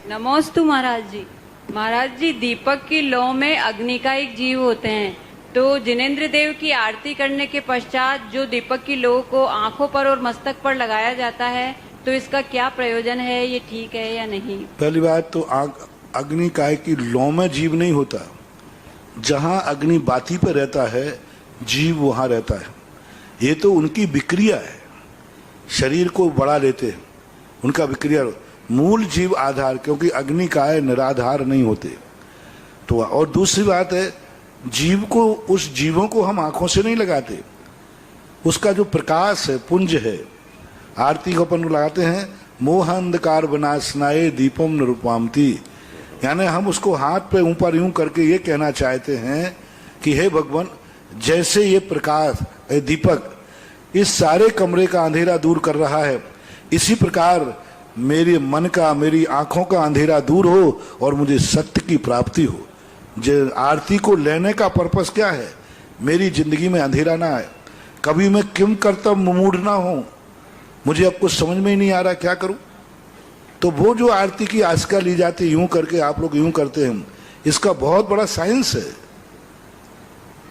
नमोस्तु महाराज जी। महाराज जी, दीपक की लौ में अग्नि का एक जीव होते हैं, तो जिनेंद्र देव की आरती करने के पश्चात जो दीपक की लौ को आंखों पर और मस्तक पर लगाया जाता है, तो इसका क्या प्रयोजन है? ये ठीक है या नहीं? पहली बात तो अग्नि काय की लौ में जीव नहीं होता। जहां अग्नि बाती पे रहता है जीव वहां रहता है। ये तो उनकी विक्रिया है, शरीर को बढ़ा लेते हैं, उनका विक्रिया। मूल जीव आधार, क्योंकि अग्नि काय निराधार नहीं होते। तो और दूसरी बात है, जीव को, उस जीवों को हम आंखों से नहीं लगाते, उसका जो प्रकाश है, पुंज है। आरती को अपन लगाते हैं, मोह अंधकार विनाशनाय दीपम निरूपामती, यानी हम उसको हाथ पे ऊपर यूं करके ये कहना चाहते हैं कि हे भगवान, जैसे ये प्रकाश दीपक इस सारे कमरे का अंधेरा दूर कर रहा है, इसी प्रकार मेरे मन का, मेरी आंखों का अंधेरा दूर हो और मुझे सत्य की प्राप्ति हो। जो आरती को लेने का पर्पस क्या है? मेरी जिंदगी में अंधेरा ना आए, कभी मैं किम कर्तव्य मूड ना हो, मुझे अब कुछ समझ में ही नहीं आ रहा क्या करूं। तो वो जो आरती की आस्का ली जाती, यूं करके आप लोग यूं करते हैं, इसका बहुत बड़ा साइंस है।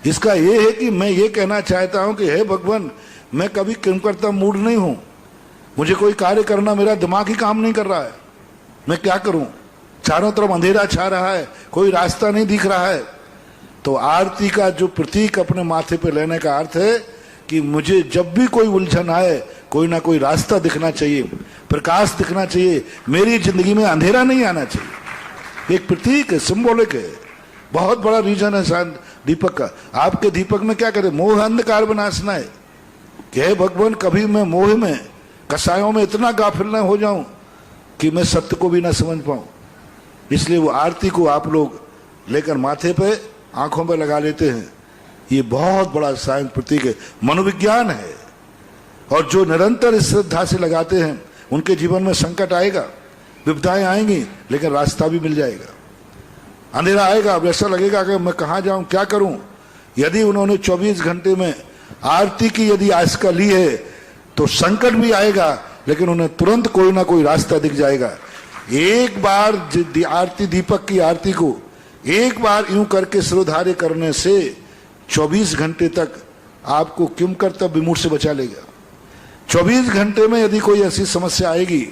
इसका ये है कि मैं ये कहना चाहता हूं कि हे भगवान, मैं कभी किम कर्तव्य मूड नहीं हूं, मुझे कोई कार्य करना, मेरा दिमाग ही काम नहीं कर रहा है, मैं क्या करूं? चारों तरफ अंधेरा छा रहा है, कोई रास्ता नहीं दिख रहा है। तो आरती का जो प्रतीक अपने माथे पे लेने का अर्थ है कि मुझे जब भी कोई उलझन आए, कोई ना कोई रास्ता दिखना चाहिए, प्रकाश दिखना चाहिए, मेरी जिंदगी में अंधेरा नहीं आना चाहिए। एक प्रतीक है, सिंबॉलिक है, बहुत बड़ा रीजन है शायद दीपक का। आपके दीपक में क्या कहते? मोह अंधकार विनाशना है कि हे भगवान, कभी मैं मोह में, कसायों में इतना गाफिल न हो जाऊं कि मैं सत्य को भी ना समझ पाऊं। इसलिए वो आरती को आप लोग लेकर माथे पे, आंखों पे लगा लेते हैं। ये बहुत बड़ा साइंस प्रतीक है, मनोविज्ञान है। और जो निरंतर इस श्रद्धा से लगाते हैं, उनके जीवन में संकट आएगा, विपदाएं आएंगी, लेकिन रास्ता भी मिल जाएगा। अंधेरा आएगा, अब ऐसा लगेगा कि मैं कहाँ जाऊं, क्या करूं। यदि उन्होंने 24 घंटे में आरती की यदि आस्का ली है, तो संकट भी आएगा, लेकिन उन्हें तुरंत कोई ना कोई रास्ता दिख जाएगा। एक बार आरती, दीपक की आरती को एक बार यूं करके श्रोधार्य करने से 24 घंटे तक आपको किम कर्तव्य विमूढ़ से बचा लेगा। 24 घंटे में यदि कोई ऐसी समस्या आएगी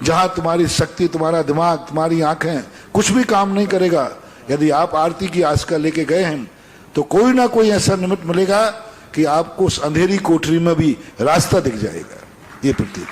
जहां तुम्हारी शक्ति, तुम्हारा दिमाग, तुम्हारी आंखें कुछ भी काम नहीं करेगा, यदि आप आरती की आस्का लेके गए हैं, तो कोई ना कोई ऐसा निमित्त मिलेगा कि आपको उस अंधेरी कोठरी में भी रास्ता दिख जाएगा। ये प्रतीक।